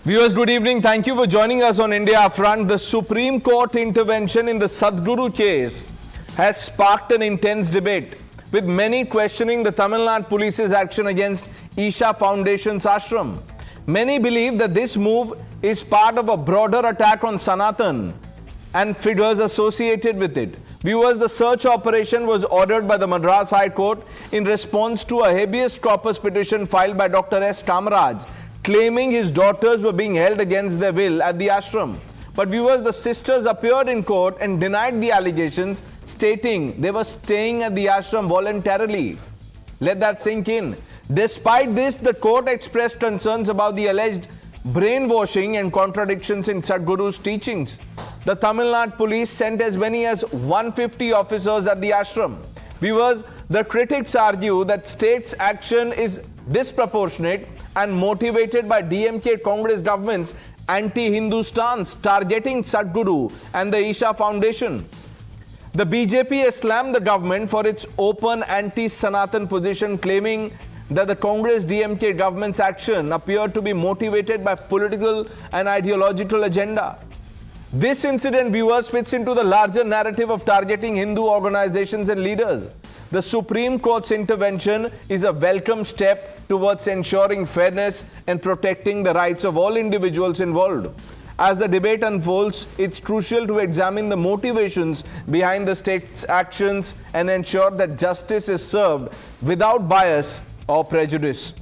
Viewers, good evening. Thank you for joining us on India Upfront. The Supreme Court intervention in the Sadhguru case has sparked an intense debate, with many questioning the Tamil Nadu Police's action against Isha Foundation's ashram. Many believe that this move is part of a broader attack on Sanatan and figures associated with it. Viewers, the search operation was ordered by the Madras High Court in response to a habeas corpus petition filed by Dr. S. Kamaraj, claiming his daughters were being held against their will at the ashram. But viewers, the sisters appeared in court and denied the allegations, stating they were staying at the ashram voluntarily. Let that sink in. Despite this, the court expressed concerns about the alleged brainwashing and contradictions in Sadhguru's teachings. The Tamil Nadu Police sent as many as 150 officers at the ashram. Viewers, the critics argue that state's action is disproportionate and motivated by DMK Congress government's anti-Hindu stance targeting Sadhguru and the Isha Foundation. The BJP has slammed the government for its open anti-Sanatan position, claiming that the Congress DMK government's action appeared to be motivated by political and ideological agenda. This incident, viewers, fits into the larger narrative of targeting Hindu organizations and leaders. The Supreme Court's intervention is a welcome step towards ensuring fairness and protecting the rights of all individuals involved. As the debate unfolds, it's crucial to examine the motivations behind the state's actions and ensure that justice is served without bias or prejudice.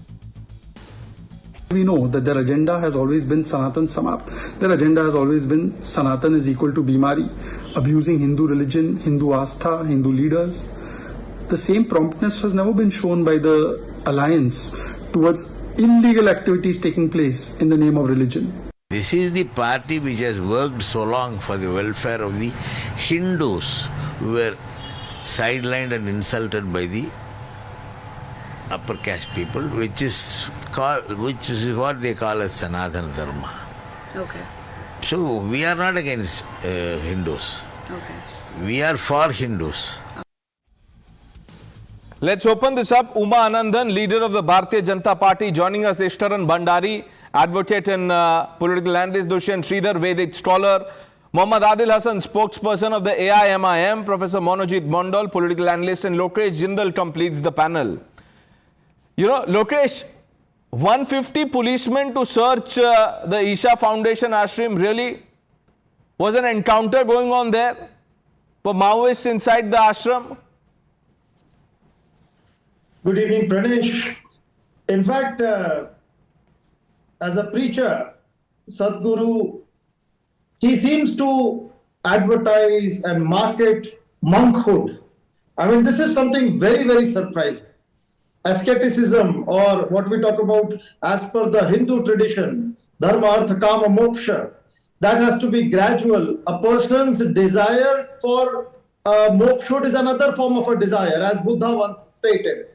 We know that their agenda has always been Sanatan Samap. Their agenda has always been Sanatan is equal to Bimari, abusing Hindu religion, Hindu Astha, Hindu leaders. The same promptness has never been shown by the alliance towards illegal activities taking place in the name of religion. This is the party which has worked so long for the welfare of the Hindus who were sidelined and insulted by the upper caste people, which is what they call as Sanatan dharma. Okay. So we are not against Hindus. Okay. We are for Hindus. Let's open this up. Uma Anandan, leader of the Bharatiya Janata Party, joining us. Ishtaran Bhandari, advocate and political analyst. Dushyant Sridhar, Vedic scholar. Mohammad Adil Hassan, spokesperson of the AIMIM. Professor Monojit Mondal, political analyst. And Lokesh Jindal completes the panel. You know, Lokesh, 150 policemen to search the Isha Foundation ashram, really was an encounter going on there for Maoists inside the ashram? Good evening, Pranesh. In fact, as a preacher, Sadhguru, he seems to advertise and market monkhood. I mean, this is something very, very surprising. Asceticism, or what we talk about as per the Hindu tradition, dharma, artha, kama, moksha, that has to be gradual. A person's desire for moksha is another form of a desire, as Buddha once stated.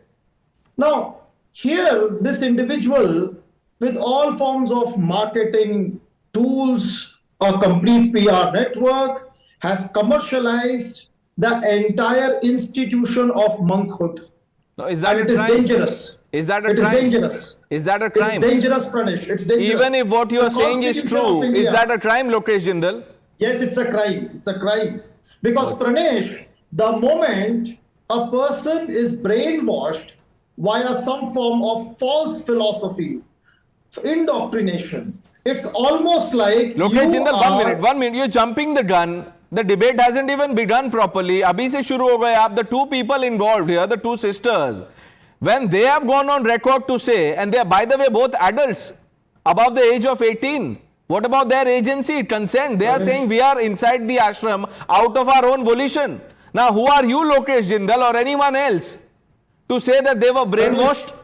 Now, here, this individual, with all forms of marketing tools, a complete PR network, has commercialized the entire institution of monkhood. No, is that and a it crime? Is dangerous. Is that a it crime? It is dangerous. Is that a crime? It's dangerous, Pranesh. It's dangerous. Even if what you are saying is true, is that a crime, Lokesh Jindal? Yes, it's a crime. It's a crime. Because, Pranesh, the moment a person is brainwashed via some form of false philosophy, indoctrination, it's almost like Lokesh Jindal, 1 minute. You're jumping the gun. The debate hasn't even begun properly. Abhi se shuru ho gaya. The two people involved here, the two sisters, when they have gone on record to say, and they are, by the way, both adults above the age of 18, what about their agency, consent? They are saying we are inside the ashram out of our own volition. Now, who are you, Lokesh Jindal, or anyone else to say that they were brainwashed?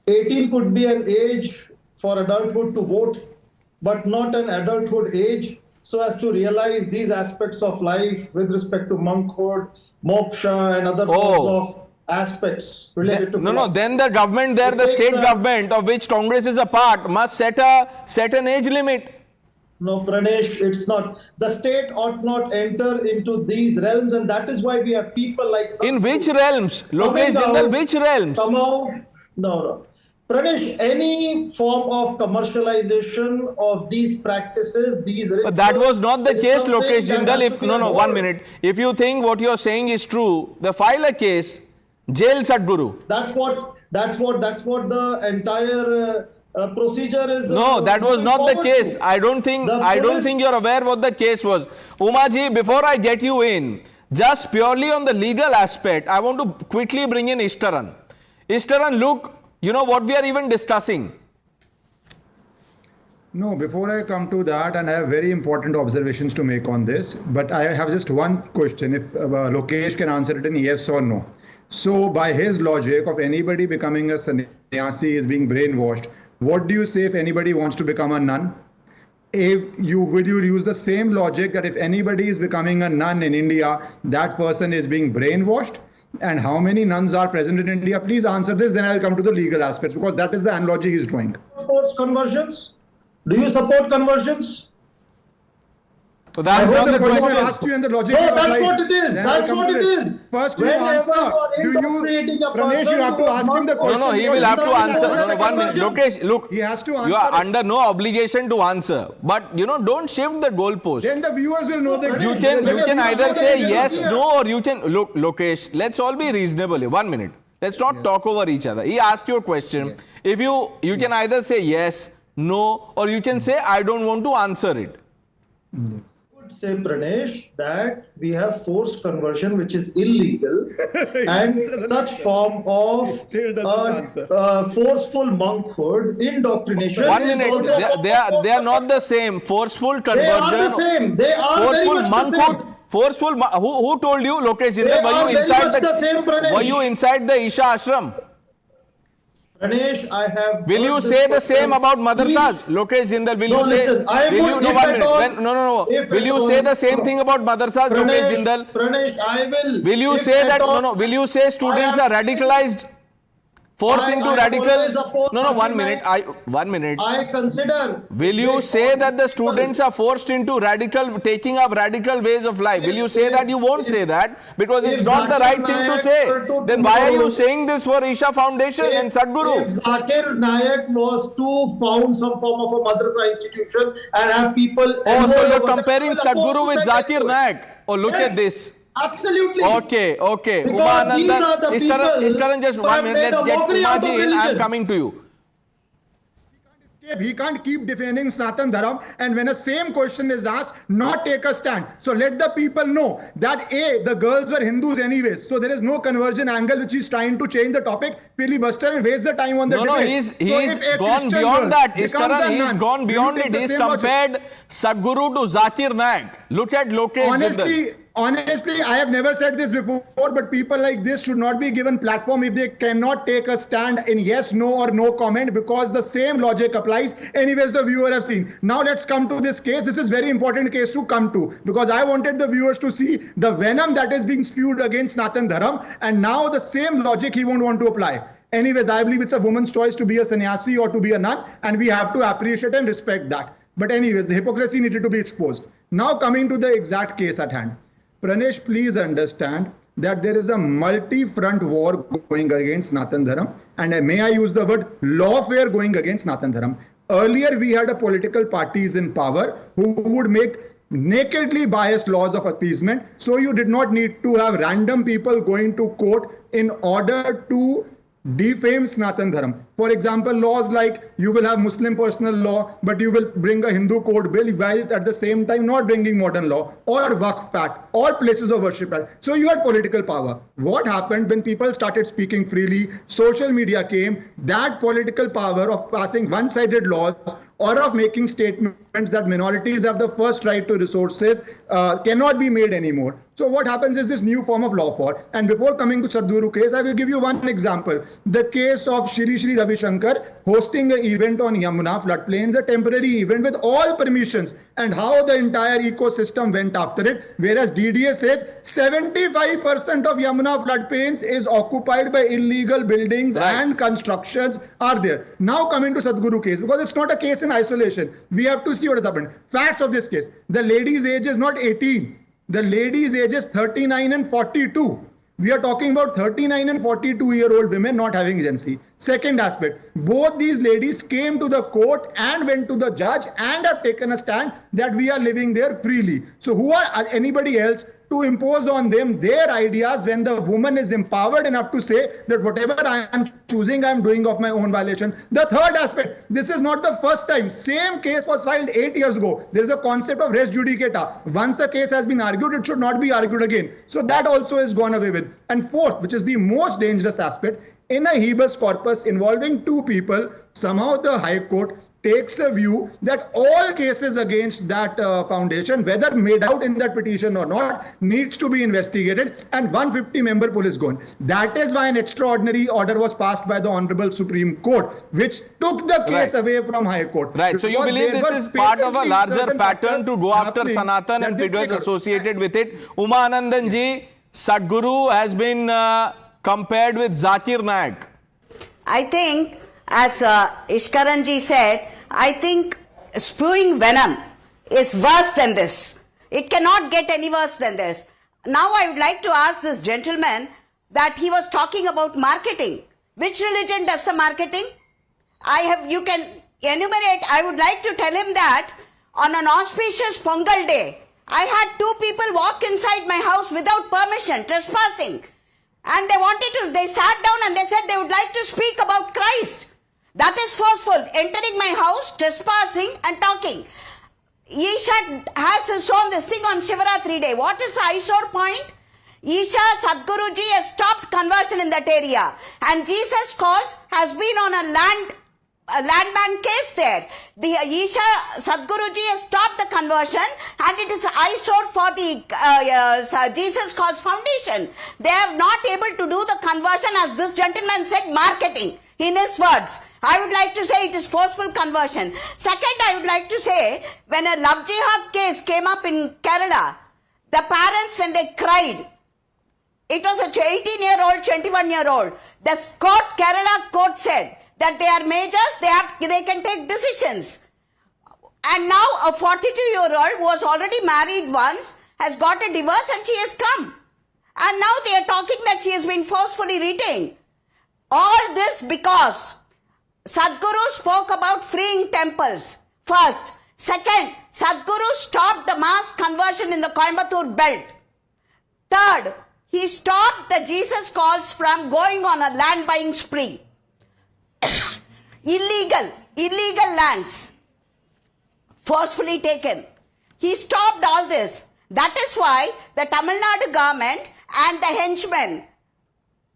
18 could be an age for adulthood to vote, but not an adulthood age so as to realize these aspects of life with respect to monkhood, moksha, and other forms of aspects related to No, then the government there, the state government of which Congress is a part, must set an age limit. No, Pranesh, it's not. The state ought not enter into these realms, and that is why we have people like... In which realms? Lokesh Jindal, which realms? Come out. No. Pranesh, any form of commercialization of these practices, these But that was not the is case, something Lokesh that Jindal. has If to be 1 avoided. minute. If you think what you're saying is true, the file a case, jail Sadhguru. That's what the entire procedure is. No, that was moving not the forward case. to. I don't think The police- you're aware what the case was. Umaji, before I get you in, just purely on the legal aspect, I want to quickly bring in Ishtaran. Ishtaran, look, you know what we are even discussing. No, before I come to that, and I have very important observations to make on this, but I have just one question. If Lokesh can answer it in yes or no. So, by his logic of anybody becoming a sannyasi is being brainwashed, what do you say if anybody wants to become a nun? Will you use the same logic that if anybody is becoming a nun in India, that person is being brainwashed? And how many nuns are present in India? Please answer this, then I'll come to the legal aspects, because that is the analogy he's drawing. Forced conversions? Do you support conversions? So that's not the question I question. asked you and the logic. No, you that's applied. what it is. Then I'll That's come what to it this. is. First, you Whenever answer. you are Do you, indoctrinating a Pranesh, you person have to to ask him the monk- question. No, he because will have to he's not answer. answering No, the 1 minute. question. Lokesh, look, He has to you answer are it. under no obligation to answer. But, don't shift the goalpost. Then the viewers will know the You can either say yes, no, or you can look, Lokesh. Let's all be reasonable here. 1 minute. Let's not talk over each other. He asked you a question. Yes. If you can either say yes, no, or you can say I don't want to answer it. Would say, Pranesh, that we have forced conversion, which is illegal, and such form of still doesn't answer. forceful monkhood, indoctrination. 1 is minute. also- They are not the same. Forceful They conversion. are the same. They are very Forceful much the monkhood. same. Who told you, Lokesh They Jindal? are very much the same, Pranesh. Were you inside the Isha ashram? Pranesh, I have. Will you heard say this the question. same about madrasas? Please. Lokesh Jindal, will No, you say? listen, I will would, you, no, if 1 at minute. all- No. if Will at you all- say the same thing about madrasas, Lokesh Jindal? Pranesh, I will. Will you if say at that? all- No. Will you say students I are radicalized? Forced I- into I have always radical? opposed No. 1 argument. minute. 1 minute. I consider. Will you say that the students are forced into taking up radical ways of life? Will you say that? You won't say that because it's not the right thing to say. Then why are you saying this for Isha Foundation and Sadhguru? If Zakir Naik was to found some form of a madrasa institution and have people. Oh, so enroll you're over there, comparing people are Sadhguru forced with to send Zakir them to it. Naik. Oh, look Yes, at this. Absolutely. Okay. Because these are the Ishtaran, just who 1 have minute. made Let's a get mockery out of Umaji in. I'm religion. coming to you. He can't keep defending Sanatan Dharam, and when a same question is asked, not take a stand. So let the people know that the girls were Hindus anyways. So there is no conversion angle which he's trying to change the topic, filibuster and waste the time on the No, debate. he's So if a gone Christian beyond girl that. becomes Ishtaran, a he's nun, gone will you beyond take it. the He's same logic? compared Sadhguru to Zakir Naik. Look at Lokesh Jindal. Honestly, I have never said this before, but people like this should not be given platform if they cannot take a stand in yes, no, or no comment, because the same logic applies. Anyways, the viewer have seen. Now let's come to this case. This is very important case to come to, because I wanted the viewers to see the venom that is being spewed against Sanatan Dharam, and now the same logic he won't want to apply. Anyways, I believe it's a woman's choice to be a sannyasi or to be a nun, and we have to appreciate and respect that. But anyways, the hypocrisy needed to be exposed. Now coming to the exact case at hand. Pranesh, please understand that there is a multi-front war going against Sanatan Dharam, and may I use the word lawfare going against Sanatan Dharam. Earlier, we had a political parties in power who would make nakedly biased laws of appeasement, so you did not need to have random people going to court in order to defame Sanatan Dharam. For example, laws like you will have Muslim personal law, but you will bring a Hindu code bill while at the same time not bringing modern law, or Waqf Act, or places of worship act. So you had political power. What happened when people started speaking freely, social media came, that political power of passing one-sided laws or of making statements that minorities have the first right to resources cannot be made anymore. So what happens is this new form of lawfare. And before coming to Sadhguru case, I will give you one example. The case of Shri Ravi Shankar hosting an event on Yamuna floodplains, a temporary event with all permissions, and how the entire ecosystem went after it. Whereas DDA says 75% of Yamuna floodplains is occupied by illegal buildings and constructions are there. Now coming to Sadhguru case, because it's not a case in isolation. We have to see what has happened. Facts of this case. The lady's age is not 18. The lady's age is 39 and 42. We are talking about 39 and 42-year-old women not having agency. Second aspect, both these ladies came to the court and went to the judge and have taken a stand that we are living there freely. So who are anybody else to impose on them their ideas when the woman is empowered enough to say that whatever I am choosing, I am doing of my own violation. The third aspect, this is not the first time. Same case was filed 8 years ago. There is a concept of res judicata. Once a case has been argued, it should not be argued again. So that also is gone away with. And fourth, which is the most dangerous aspect, in a habeas corpus involving two people, somehow the High Court takes a view that all cases against that foundation, whether made out in that petition or not, needs to be investigated, and 150-member police gone. That is why an extraordinary order was passed by the Honorable Supreme Court, which took the case away from High Court. Right. So you believe this is part of a larger pattern to go after Sanatan and figures associated with it. Uma Anandan ji, Sadhguru has been compared with Zakir Naik. I think, as Ishkaranji said, I think spewing venom is worse than this. It cannot get any worse than this. Now I would like to ask this gentleman that he was talking about marketing. Which religion does the marketing? You can enumerate. I would like to tell him that on an auspicious Pongal day, I had two people walk inside my house without permission, trespassing. And they sat down and they said they would like to speak about Christ. That is forceful. Entering my house, trespassing and talking. Isha has shown this thing on Shivaratri day. What is the eyesore point? Isha Sadhguruji has stopped conversion in that area. And Jesus' cause has been on a landman case there. The Isha Sadhguruji has stopped the conversion, and it is eyesore for the Jesus Cause Foundation. They have not able to do the conversion, as this gentleman said, marketing, in his words. I would like to say it is forceful conversion. Second, I would like to say, when a love jihad case came up in Kerala, the parents, when they cried, it was a 18-year-old, 21-year-old. The Kerala court said that they are majors, they can take decisions. And now a 42-year-old who was already married once has got a divorce and she has come. And now they are talking that she has been forcefully retained. All this because Sadhguru spoke about freeing temples. First. Second, Sadhguru stopped the mass conversion in the Coimbatore belt. Third, he stopped the Jesus calls from going on a land buying spree. illegal lands forcefully taken. He stopped all this. That is why the Tamil Nadu government and the henchmen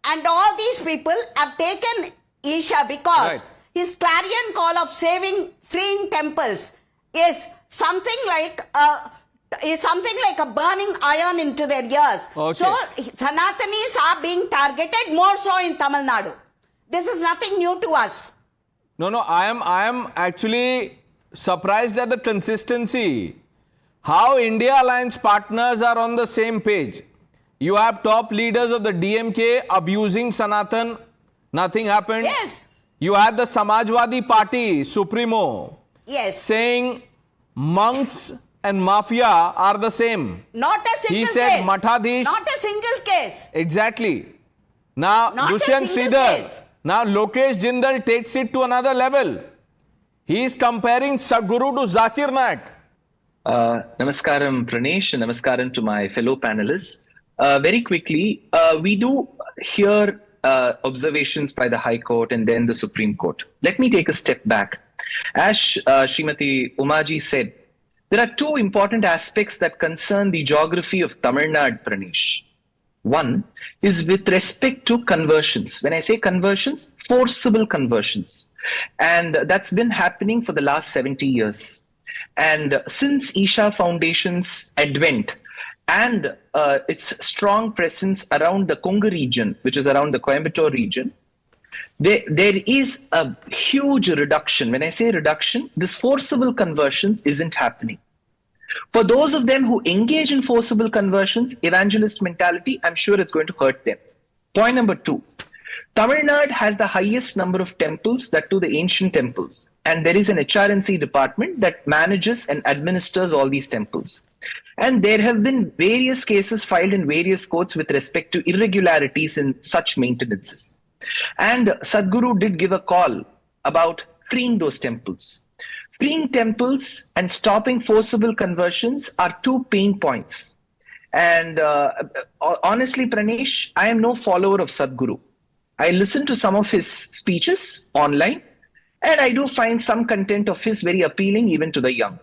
and all these people have taken Isha because his clarion call of freeing temples is something like a burning iron into their ears. Okay. So Sanatanis are being targeted more so in Tamil Nadu. This is nothing new to us. No, I am actually surprised at the consistency. How India Alliance partners are on the same page. You have top leaders of the DMK abusing Sanatan. Nothing happened. Yes. You had the Samajwadi Party, Supremo, saying monks and mafia are the same. Not a single case. He said Mathadish. Not a single case. Exactly. Now, Dushyant Sridhar. Now, Lokesh Jindal takes it to another level. He is comparing Sadhguru to Zakir Naik. Namaskaram, Pranesh, and namaskaram to my fellow panelists. Very quickly, we do hear observations by the High Court and then the Supreme Court. Let me take a step back. As Srimati Umaji said, there are two important aspects that concern the geography of Tamil Nadu, Pranesh. One is with respect to conversions. When I say conversions, forcible conversions. And that's been happening for the last 70 years. And since Isha Foundation's advent and its strong presence around the Kongu region, which is around the Coimbatore region, there is a huge reduction. When I say reduction, this forcible conversions isn't happening. For those of them who engage in forcible conversions, evangelist mentality, I'm sure it's going to hurt them. Point number two, Tamil Nadu has the highest number of temples, that too the ancient temples. And there is an HRNC department that manages and administers all these temples. And there have been various cases filed in various courts with respect to irregularities in such maintenances. And Sadhguru did give a call about freeing those temples. Freeing temples and stopping forcible conversions are two pain points. And honestly, Pranesh, I am no follower of Sadhguru. I listen to some of his speeches online, and I do find some content of his very appealing even to the young.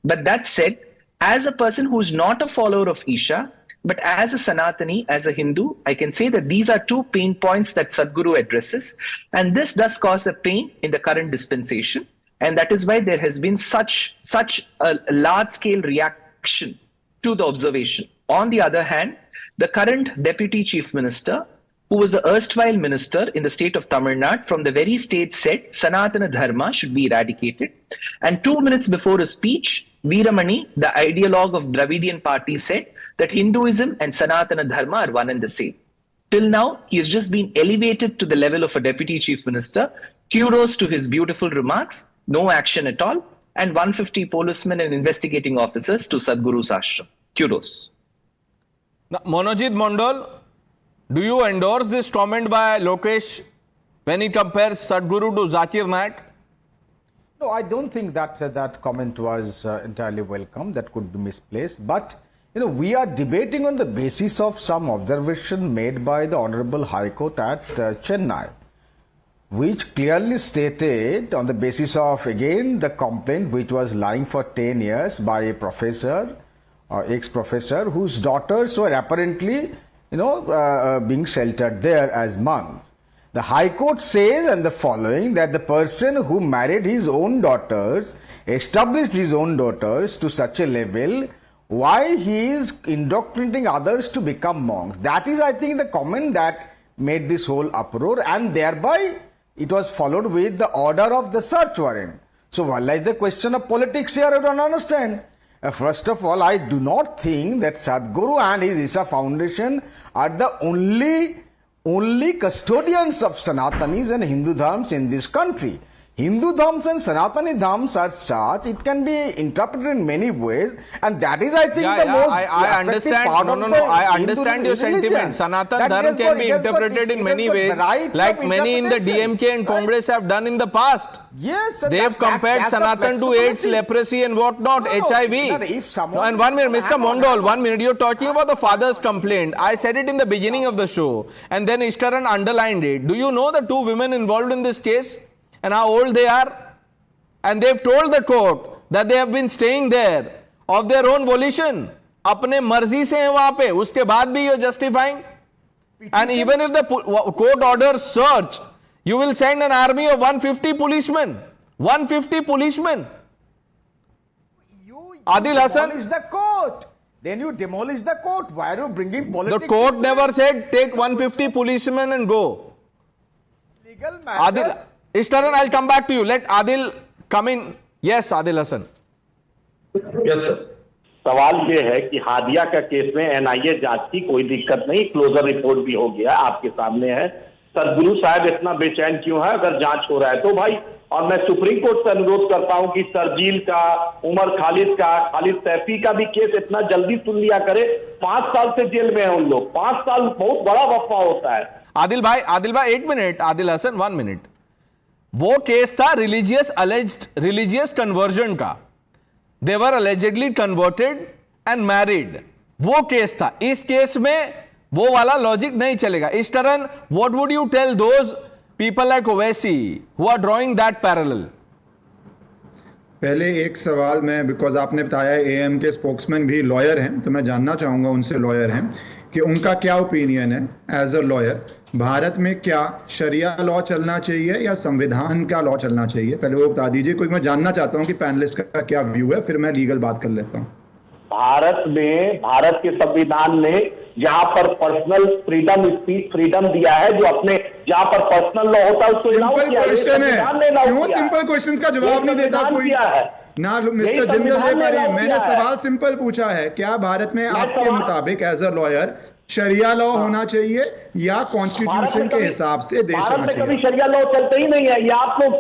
But that said, as a person who is not a follower of Isha, but as a Sanatani, as a Hindu, I can say that these are two pain points that Sadhguru addresses. And this does cause a pain in the current dispensation. And that is why there has been such a large-scale reaction to the observation. On the other hand, the current Deputy Chief Minister, who was the erstwhile minister in the state of Tamil Nadu, from the very state said Sanatana dharma should be eradicated. And 2 minutes before his speech, Veeramani, the ideologue of Dravidian party, said that Hinduism and Sanatana dharma are one and the same. Till now, he has just been elevated to the level of a Deputy Chief Minister. Kudos to his beautiful remarks. No action at all. And 150 policemen and investigating officers to Sadhguru's ashram. Kudos. Now, Monojit Mondal, do you endorse this comment by Lokesh when he compares Sadhguru to Zakir Naik? No, I don't think that that comment was entirely welcome. That could be misplaced. But, we are debating on the basis of some observation made by the Honorable High Court at Chennai, which clearly stated, on the basis of, again, the complaint which was lying for 10 years by a professor or ex-professor whose daughters were apparently, being sheltered there as monks. The High Court says and the following, that the person who married his own daughters, established his own daughters to such a level, why he is indoctrinating others to become monks. That is, I think, the comment that made this whole uproar, and thereby it was followed with the order of the search warrant. So, while like the question of politics here, I don't understand. First of all, I do not think that Sadhguru and his Isha Foundation are the only custodians of Sanatanis and Hindu dharms in this country. Hindu dharms and Sanatani dharms are such, it can be interpreted in many ways, and that is, I think, the most I understand. part of the I understand your sentiment. Sanatan dharma can be interpreted in many ways, like many in the DMK and Congress have done in the past. Yes, they have compared Sanatan to AIDS, leprosy and whatnot, HIV. And 1 minute, Mr. Mondal, 1 minute, you're talking about the father's complaint. I said it in the beginning of the show, and then Ishtaran underlined it. Do you know the two women involved in this case and how old they are? And they've told the court that they have been staying there of their own volition. अपने मर्जी से हैं वहां पे, उसके बाद भी you're justifying. And even if the court orders search, you will send an army of 150 policemen. 150 policemen. Adil Hassan. Demolish the court. Then you demolish the court. Why are you bringing politics? The court never said take 150 policemen and go. Legal matters. Adil, Ishtaran, I'll come back to you. Let Adil come in. Yes, Adil Hassan. Yes, sir. सवाल ये है कि हादिया का case में NIA जांच की कोई दिक्कत नहीं, क्लोजर रिपोर्ट भी हो गया, आपके सामने है। सदगुरु साहब इतना बेचैन क्यों है अगर जांच हो रहा है तो भाई? और मैं सुप्रीम कोर्ट से अनुरोध करता हूं कि सरजील का, उमर खालिद का, खालिद सैफी का भी केस इतना जल्दी सुन लिया करे। 5 साल से जेल में है उन लोग। 5 साल बहुत बड़ा वफा होता है। आदिल भाई 1 मिनट, आदिल हसन 1 मिनट। वो केस था रिलीजियस कन्वर्जन का। They were allegedly converted and married. वो केस था। इस केस में वो वाला लॉजिक नहीं चलेगा। इस तरह what would you tell those people like Owaisi who are drawing that parallel? पहले एक सवाल मैं, बिकॉज आपने बताया एएम के स्पोक्समैन भी लॉयर हैं, तो मैं जानना चाहूंगा उनसे, लॉयर हैं, कि उनका क्या ओपिनियन है एज अ लॉयर। भारत में क्या शरिया लॉ चलना चाहिए या संविधान का लॉ चलना चाहिए? पहले वो बता दीजिए, क्योंकि मैं जानना चाहता हूं कि पैनलिस्ट का क्या व्यू है, फिर मैं लीगल बात कर लेता हूं। भारत में, भारत के संविधान ने जहां पर पर्सनल फ्रीडम, स्पीच फ्रीडम दिया है, जो अपने जहां पर पर्सनल लॉ होता है उसको सिंपल क्वेश्चन है, क्यों सिंपल क्वेश्चन का जवाब नहीं देता कोई? ना मिस्टर जिंदल दे पा रहे हैं। मैंने सवाल सिंपल पूछा है, क्या भारत में आपके मुताबिक एज अ लॉयर शरिया लॉ होना चाहिए या कॉन्स्टिट्यूशन के हिसाब से देश होना चाहिए? कभी शरिया लॉ चलते ही नहीं है, ये आप लोग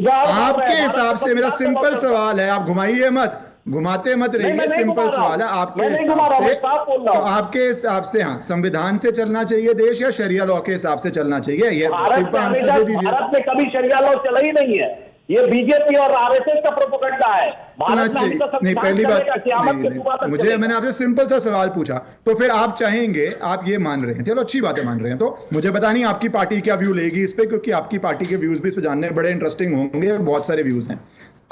आपके हिसाब से। मेरा सिंपल सवाल है, आप घुमाइए मत। घुमाते मत नहीं, मैं रहिए, नहीं घुमा सिंपल रहा हूं। सवाल है आपके मैं नहीं घुमा हिसाब रहा हूं, से। मैं साफ बोल रहा तो हूं। आपके हिसाब से हाँ, संविधान से चलना चाहिए देश या शरिया लॉ के हिसाब से चलना चाहिए? ये भारत सिंपल में आंसर हमेशा दे दीजिए। भारत में कभी शरिया लॉ चला ही नहीं है। ये बीजेपी और आरएसएस का प्रोपेगेंडा है। भारत में अभी तो नहीं, संविधान पहली बात चलेगा, क़यामत के नहीं, सुबह तक मुझे, चलेगा। मैंने आपसे सिंपल सा सवाल पूछा, तो फिर आप चाहेंगे, आप ये मान रहे हैं, चलो अच्छी बात है, मान रहे हैं, तो मुझे पता नहीं आपकी पार्टी क्या व्यू लेगी इस पे, क्योंकि आपकी पार्टी के व्यूज भी इस पे जानने बड़े इंटरेस्टिंग होंगे, बहुत सारे व्यूज हैं।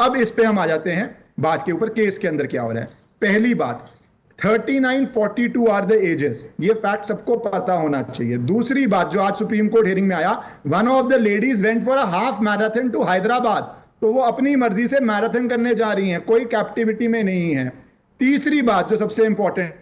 अब इस पे हम आ जाते हैं बात के ऊपर, केस के अंदर क्या हो रहा है। पहली बात, 39-42 आर द एजेस, ये फैक्ट सबको पता होना चाहिए। दूसरी बात, जो आज सुप्रीम कोर्ट हियरिंग में आया, one of the ladies went for a half marathon to Hyderabad, तो वो अपनी मर्जी से मैराथन करने जा रही हैं, कोई कैप्टिविटी में नहीं है। तीसरी बात जो सबसे इंपॉर्टेंट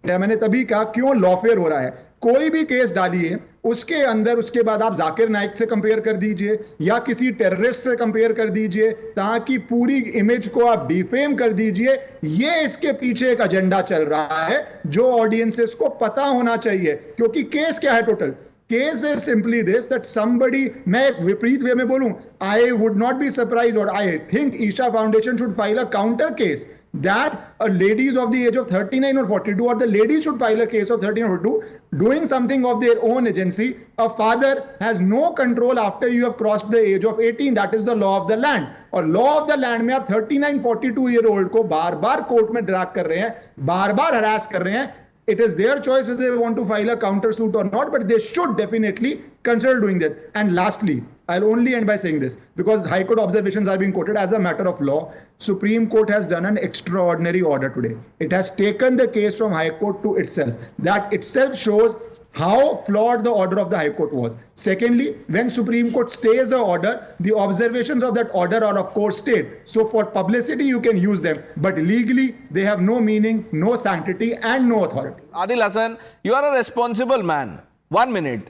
है, मैंने तभी कहा क्यों लॉफेयर हो रहा है, कोई भी केस डालिए उसके अंदर, उसके बाद आप जाकिर नाइक से कंपेयर कर दीजिए या किसी टेररिस्ट से कंपेयर कर दीजिए, ताकि पूरी इमेज को आप डिफेम कर दीजिए। ये इसके पीछे एक एजेंडा चल रहा है जो ऑडियंसेस को पता होना चाहिए, क्योंकि केस क्या है total? Case is simply this, that somebody, मैं एक विपरीत वे में बोलूं, I would not be surprised, or I think Isha Foundation should file a counter case that a ladies of the age of 39 or 42, or the ladies should file a case of 13 or 42, doing something of their own agency. A father has no control after you have crossed the age of 18. That is the law of the land. और law of the land में आप 39-42 year old को बार बार court में drag कर रहे हैं, बार बार harass कर रहे हैं। It is their choice whether they want to file a counter suit or not, but they should definitely consider doing that. And lastly, I'll only end by saying this, because High Court observations are being quoted as a matter of law. Supreme Court has done an extraordinary order today. It has taken the case from High Court to itself. That itself shows how flawed the order of the High Court was. Secondly, when Supreme Court stays the order, the observations of that order are of course stayed. So for publicity you can use them, but legally they have no meaning, no sanctity and no authority. Adil Hasan, you are a responsible man. 1 minute.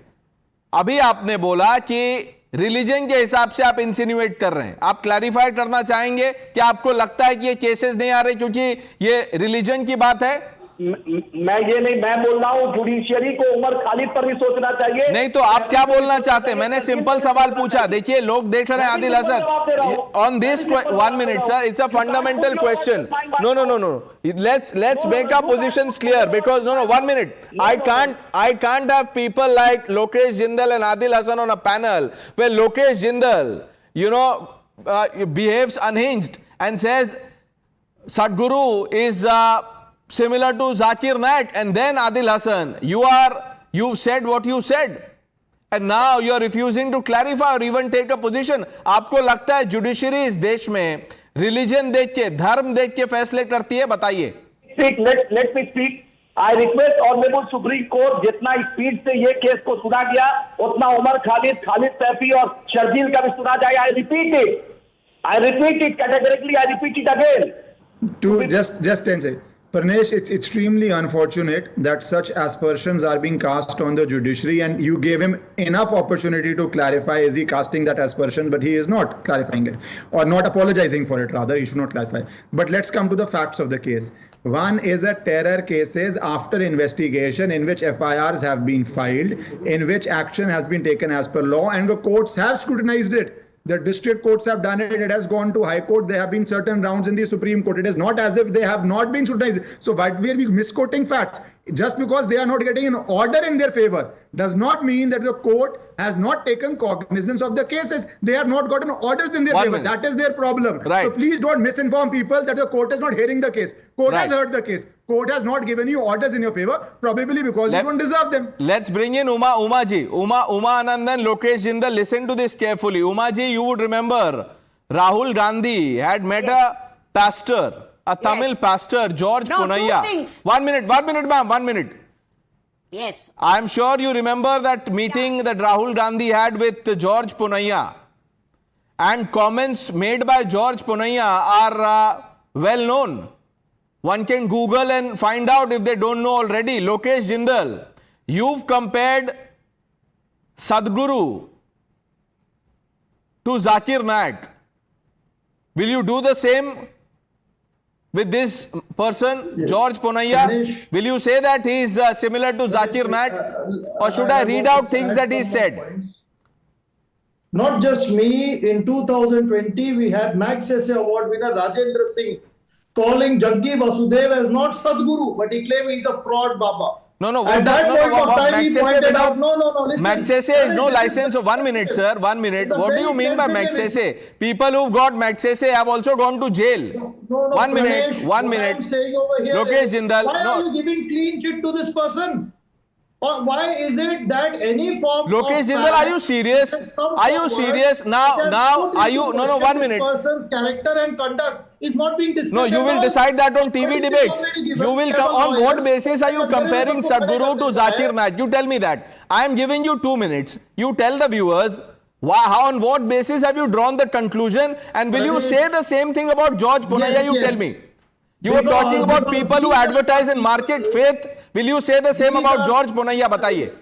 अभी आपने बोला कि religion के हिसाब से आप insinuate कर रहे हैं, आप क्लैरिफाई करना चाहेंगे कि आपको लगता है कि ये केसेस नहीं आ रहे क्योंकि ये रिलीजन की बात है? मैं ये नहीं, मैं बोल रहा हूँ जुडिशियरी को उमर खालिद पर भी सोचना चाहिए। नहीं तो आप क्या बोलना चाहते हैं? मैंने सिंपल सवाल पूछा, देखिए लोग देख रहे हैं। Adil Hasan, on this 1 minute sir, it's a fundamental question. No, let's make our positions clear, because no 1 minute, I can't have people like Lokesh Jindal and Adil Hasan on a panel where Lokesh Jindal behaves unhinged and says Sadhguru is similar to Zakir Naik, and then Adil Hasan, you've said what you said, and now you are refusing to clarify or even take a position. आपको लगता है judiciary इस देश में religion देख के, धर्म देख के फैसले करती है? बताइए। Let me speak. I request Honorable Supreme Court, जितना स्पीड से ये केस को सुना गया, उतना उमर खालिद सैफी और शर्जील का भी सुना जाए। I repeat it categorically. I repeat it again. Just 10 seconds. Pranesh, it's extremely unfortunate that such aspersions are being cast on the judiciary, and you gave him enough opportunity to clarify. Is he casting that aspersion? But he is not clarifying it, or not apologizing for it, rather. He should not clarify. But let's come to the facts of the case. One is a terror cases after investigation in which FIRs have been filed, in which action has been taken as per law, and the courts have scrutinized it. The district courts have done it. It has gone to High Court. There have been certain rounds in the Supreme Court. It is not as if they have not been scrutinized. So why are we misquoting facts? Just because they are not getting an order in their favor does not mean that the court has not taken cognizance of the cases. They have not gotten orders in their favor. That is their problem. Right. So please don't misinform people that the court is not hearing the case. Court has heard the case. Court has not given you orders in your favor, probably because you don't deserve them. Let's bring in Uma ji. Uma Anandan, Lokesh Jindal, listen to this carefully. Uma ji, you would remember Rahul Gandhi had met a pastor, a Tamil pastor, George Punaiya. 1 minute, ma'am, 1 minute. Yes. I'm sure you remember that meeting that Rahul Gandhi had with George Punaiya. And comments made by George Punaiya are well known. One can Google and find out if they don't know already. Lokesh Jindal, you've compared Sadhguru to Zakir Naik. Will you do the same with this person, Yes. George Punaiya? Pranesh, Will you say that he is similar to Zakir Naik? Or should I read out things that he said? Not just me, in 2020 we had Magsaysay Award winner Rajendra Singh calling Jaggi Vasudev as not Sadhguru, but he claimed he's a fraud Baba. No. At that point of time, he pointed out, no, listen. Magsaysay is no license. So 1 minute, sir. 1 minute. It's a What do very you mean by sensitive Magsaysay? People who've got Magsaysay have also gone to jail. No, 1 minute. Pranesh, 1 what minute. I'm saying over here Lokesh is, Jindal, why no. are you giving clean chit to this person? Or why is it that any form Lokesh of Jindal, are you serious? Are you serious? Now, are you? No, 1 minute. This person's character and conduct is not being discussed. No, you at will all. decide that on TV But it is debates. already given. You will We come have a on lawyer. what basis are you But there is comparing a Sadhguru to competitive Zakir desire. Naik? You tell me that. I am giving you 2 minutes. You tell the viewers how on what basis have you drawn the conclusion, and will you Pranesh, say the same thing about George Ponaiya? Yes, You yes. tell me. You were talking about people who advertise and market faith. Will you say the same These about are- George Ponaiya? Bataiye.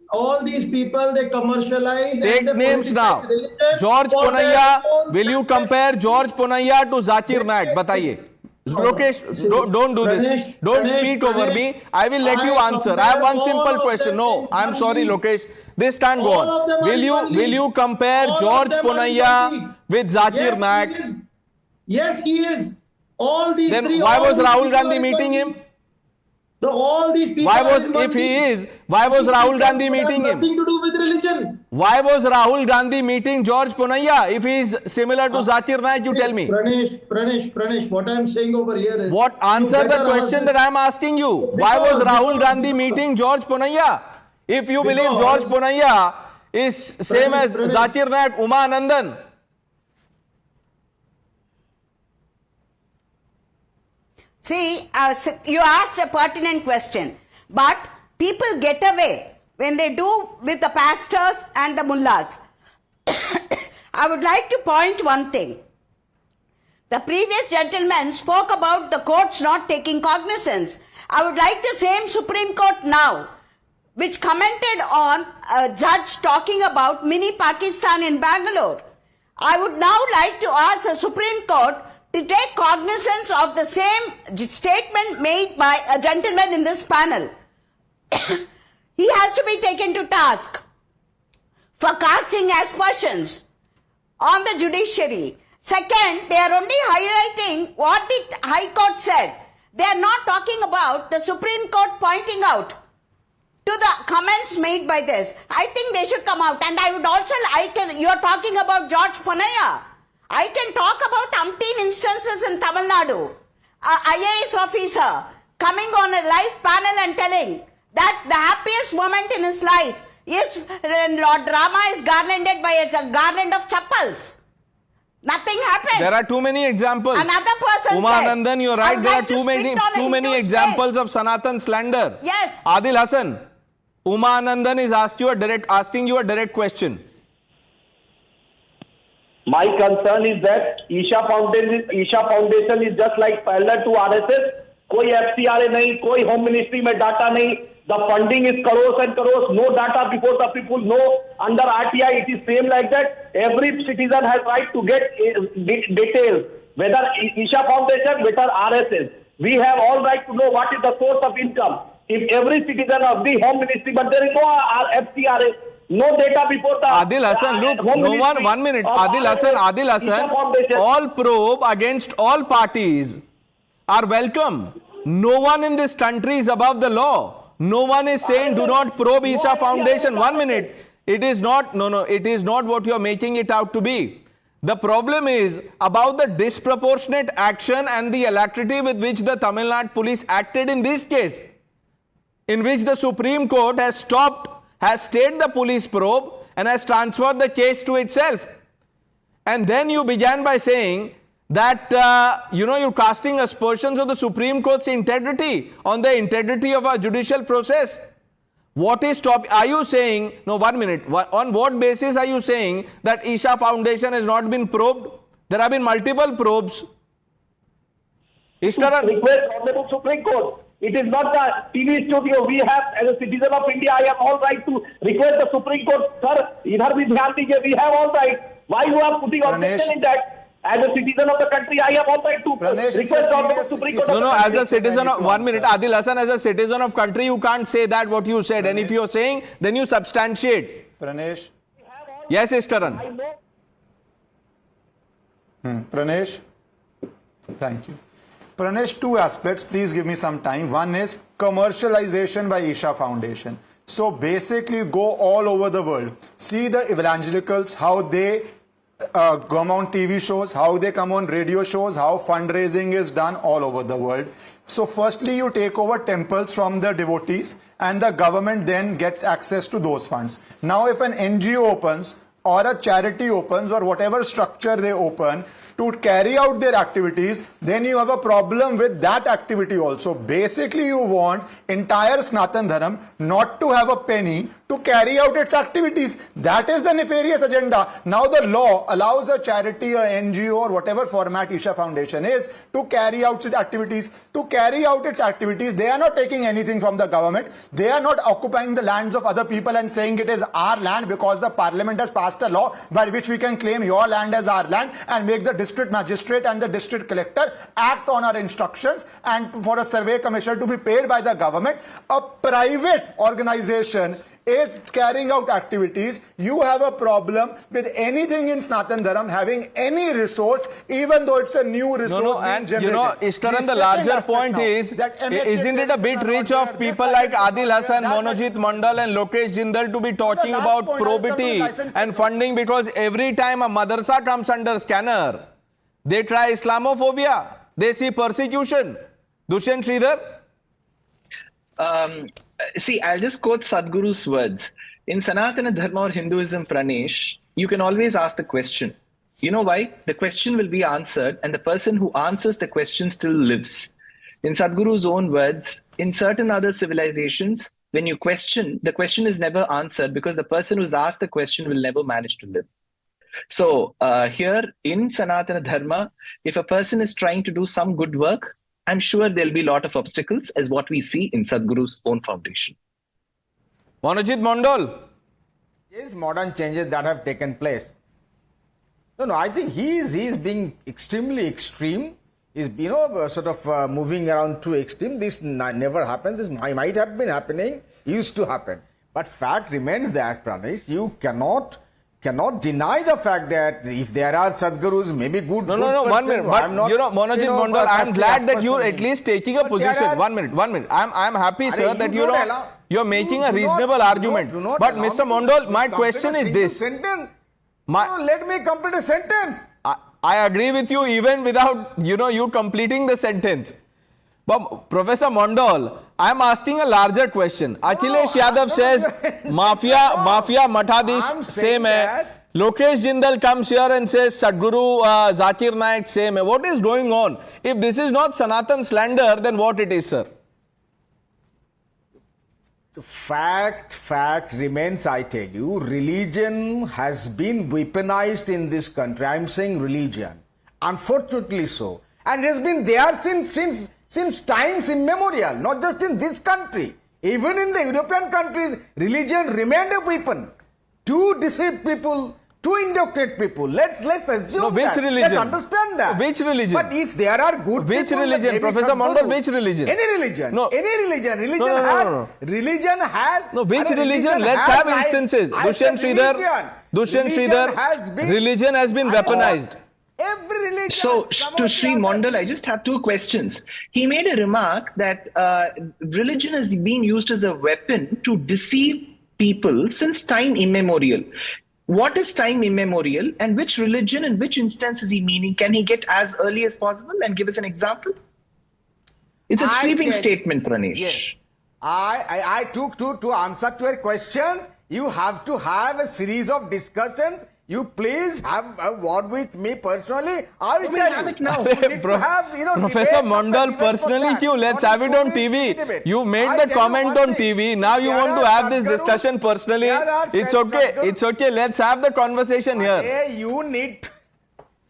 All these people, they commercialize Take and they names now. politicize religion George for their Ponaiya. own Will you selfish- compare George Ponaiya to Zakir Naik? Bataiye. Lokesh, don't do this. Pranesh, Don't Pranesh, speak over Pranesh, me. I will let you I answer. I have one compare simple all of question. them No, in I'm one sorry, league. Lokesh. This can't go All of on. them are Will in one you league. compare All of George them are in one Ponaiya league. with Zakir Yes, Naik? he is. Yes, he is. All these Then three. why all was these Rahul people Gandhi are in one meeting league. him? All these people. Why are was, in one if he league. is, why was These Rahul people Gandhi have meeting him? Nothing to do with religion. Why was Rahul Gandhi meeting George Ponaiya if he is similar to Zakir Naik? You tell me. Pranesh, what I'm saying over here is. What answer the question that I am asking you? Why was Rahul Gandhi meeting George Ponaiya? If you believe George Ponaiya is same as Pranesh. Zakir Naik, Uma Anandan. See, you asked a pertinent question, but people get away when they do with the pastors and the mullahs. I would like to point one thing. The previous gentleman spoke about the courts not taking cognizance. I would like the same Supreme Court now, which commented on a judge talking about mini Pakistan in Bangalore. I would now like to ask the Supreme Court to take cognizance of the same statement made by a gentleman in this panel. He has to be taken to task for casting aspersions on the judiciary. Second, they are only highlighting what the High Court said. They are not talking about the Supreme Court pointing out to the comments made by this. I think they should come out. And I would also, you're talking about George Ponaiya. I can talk about umpteen instances in Tamil Nadu. A IAS officer coming on a live panel and telling that the happiest moment in his life is when Lord Rama is garlanded by a garland of chappals. Nothing happened. There are too many examples. Another person Uma said, Anandan, you're I right. would There are like to too many, spit on a too many Hindu's examples face. of Sanatan slander. Yes. Adil Hassan, Uma Anandan is asking you a direct question. My concern is that Isha Foundation is just like parallel to RSS. कोई FCRA नहीं, कोई Home Ministry में data नहीं. The funding is crores and crores. No data before the people. No under RTI. It is same like that. Every citizen has right to get details. Whether Isha Foundation, whether RSS, we have all right to know what is the source of income. If every citizen of the Home Ministry, but there is no FCRA. No data before the Adil Hassan, look, no one, 1 minute. Adil Hassan, all probe against all parties are welcome. No one in this country is above the law. No one is saying do not probe Isha Foundation. 1 minute. It is not, it is not what you are making it out to be. The problem is about the disproportionate action and the alacrity with which the Tamil Nadu police acted in this case, in which the Supreme Court has stayed the police probe and has transferred the case to itself. And then you began by saying that, you're casting aspersions on the Supreme Court's integrity, on the integrity of our judicial process. What is are you saying, no, 1 minute, on what basis are you saying that Isha Foundation has not been probed? There have been multiple probes. Request Honorable Supreme Court. It is not the TV studio. We have, as a citizen of India, I have all right to request the Supreme Court, sir, idhar bhi dhyan dijiye, we have all right. Why you are putting objection in that? As a citizen of the country, I have all right to request Honorable Supreme Court. No, as a citizen of, 1 minute, Adil Hassan, as a citizen of country, you can't say that what you said. And if you're saying, then you substantiate. Pranesh. Yes, Ishtaran. Pranesh. Thank you. Pranesh, two aspects. Please give me some time. One is commercialization by Isha Foundation. So basically go all over the world. See the evangelicals, how they come on TV shows, how they come on radio shows, how fundraising is done all over the world. So firstly, you take over temples from the devotees and the government then gets access to those funds. Now, if an NGO opens or a charity opens or whatever structure they open to carry out their activities, then you have a problem with that activity also. Basically, you want entire Sanatan Dharma not to have a penny to carry out its activities. That is the nefarious agenda. Now the law allows a charity, a NGO or whatever format Isha Foundation is to carry out its activities. To carry out its activities, they are not taking anything from the government. They are not occupying the lands of other people and saying it is our land because the parliament has passed a law by which we can claim your land as our land and make the district magistrate and the district collector act on our instructions and for a survey commissioner to be paid by the government. A private organization is carrying out activities. You have a problem with anything in Sanatan Dharma having any resource, even though it's a new resource. And Ishkaran, the larger point is that isn't it a bit rich of people like Adil Hassan, Monojit Mandal and Lokesh Jindal to be talking about probity and funding, because every time a madrasa comes under scanner, they try Islamophobia, they see persecution. Dushyant Sridhar? See, I'll just quote Sadhguru's words. In Sanatana Dharma or Hinduism, Pranesh, you can always ask the question. You know why? The question will be answered and the person who answers the question still lives. In Sadhguru's own words, in certain other civilizations, when you question, the question is never answered because the person who's asked the question will never manage to live. So here in Sanatana Dharma, if a person is trying to do some good work, I'm sure there'll be a lot of obstacles as what we see in Sadhguru's own foundation. Monojit Mandal? Yes, modern changes that have taken place. No, I think he is being extremely extreme. He's, sort of moving around too extreme. This never happened. This might have been happening, used to happen. But fact remains that, Pranesh, you cannot deny the fact that if there are Sadhgurus, maybe good. No, 1 minute. But Monojit Mandal, I'm glad that you're at least taking a position. 1 minute. I'm happy, sir, that you're making a reasonable argument. But Mr. Mandal, my question is this. Let me complete a sentence. I agree with you even without, you completing the sentence. But Professor Mandal, I'm asking a larger question. Akhilesh Yadav says, Mafia Mathadish, same hai. Lokesh Jindal comes here and says, Sadhguru, Zakir Naik, same hai. What is going on? If this is not Sanatan slander, then what it is, sir? Fact remains, I tell you, religion has been weaponized in this country. I'm saying religion. Unfortunately so. And it has been there since times immemorial, not just in this country. Even in the European countries, religion remained a weapon to deceive people, to indoctrinate people. Let's assume which that. religion? Let's understand that. Which religion? But if there are good which people, religion, Professor Mandal? Which religion? Any religion. No. Any religion. Religion has. No, which religion? Let's have instances. Dushyant Sridhar, religion has been weaponized. Every religion. So, to Sri Mandal, I just have two questions. He made a remark that religion has been used as a weapon to deceive people since time immemorial. What is time immemorial and which religion and which instance is he meaning? Can he get as early as possible and give us an example? It's a sweeping statement, Pranesh. Yes. I took to answer to your question, you have to have a series of discussions. You please have a word with me personally. I will tell you. It now. Professor Mandal, personally, let's have it on TV. You made the comment on TV. Now you want to have this discussion personally. It's okay. It's okay. Let's have the conversation here. You need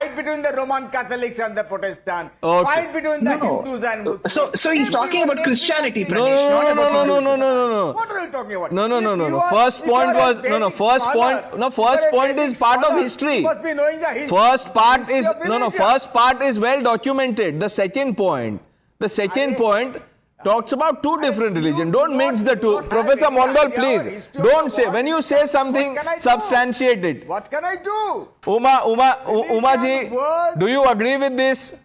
fight between the Roman Catholics and the Protestants. Okay. Fight between the Hindus and Muslims. So he's talking about Christianity, Pranesh. No. What are you talking about? No. First point is part of history. You must be knowing the history. First part is well documented. The second point talks about two different religions. Don't mix the two. Professor Mandal, please. Don't say. When you say something, substantiate it. What can I do? Uma ji, do you agree with this?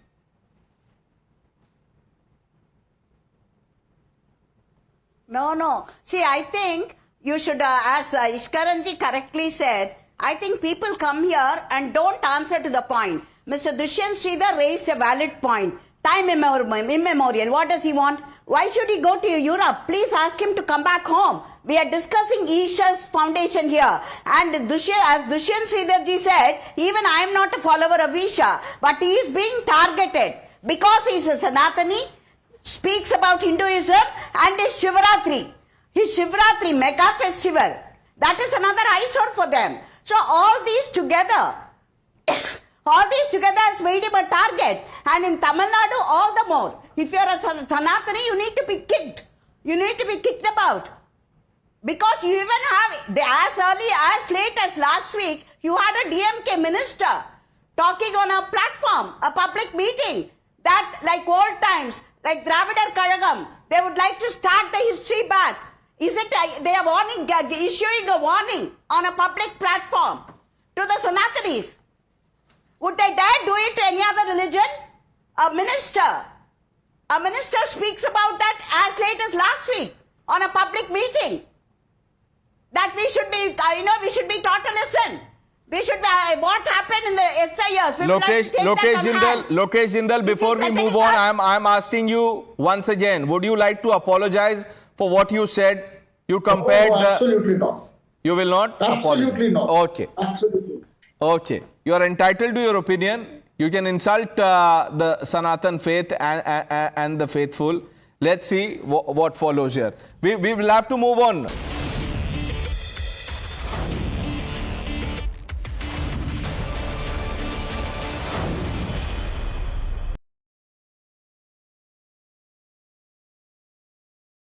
No. See, I think you should, as Ishkaranji correctly said, I think people come here and don't answer to the point. Mr. Dushyant Sridhar raised a valid point. Time immemorial. What does he want? Why should he go to Europe? Please ask him to come back home. We are discussing Isha's Foundation here. And as Dushyant Sridharji said, even I am not a follower of Isha, but he is being targeted because he is a Sanatani, speaks about Hinduism and his Shivratri mega festival. That is another eyesore for them. So all these together has made him a target. And in Tamil Nadu, all the more. If you are a Sanatani, you need to be kicked. You need to be kicked about. Because you even have, as late as last week, you had a DMK minister talking on a platform, a public meeting, that like old times, like Dravidar Kazhagam, they would like to start the history back. Is it they are issuing a warning on a public platform to the Sanatanis? Would they dare do it to any other religion? A minister speaks about that as late as last week on a public meeting. That we should be taught a lesson. We should be, what happened in the yesteryears. Lokesh Jindal, before we move on, I'm asking you once again, would you like to apologize for what you said? You compared absolutely not. You will not? Absolutely not. Okay. Absolutely. Okay. You are entitled to your opinion. You can insult the Sanatan faith and the faithful. Let's see what follows here. We will have to move on.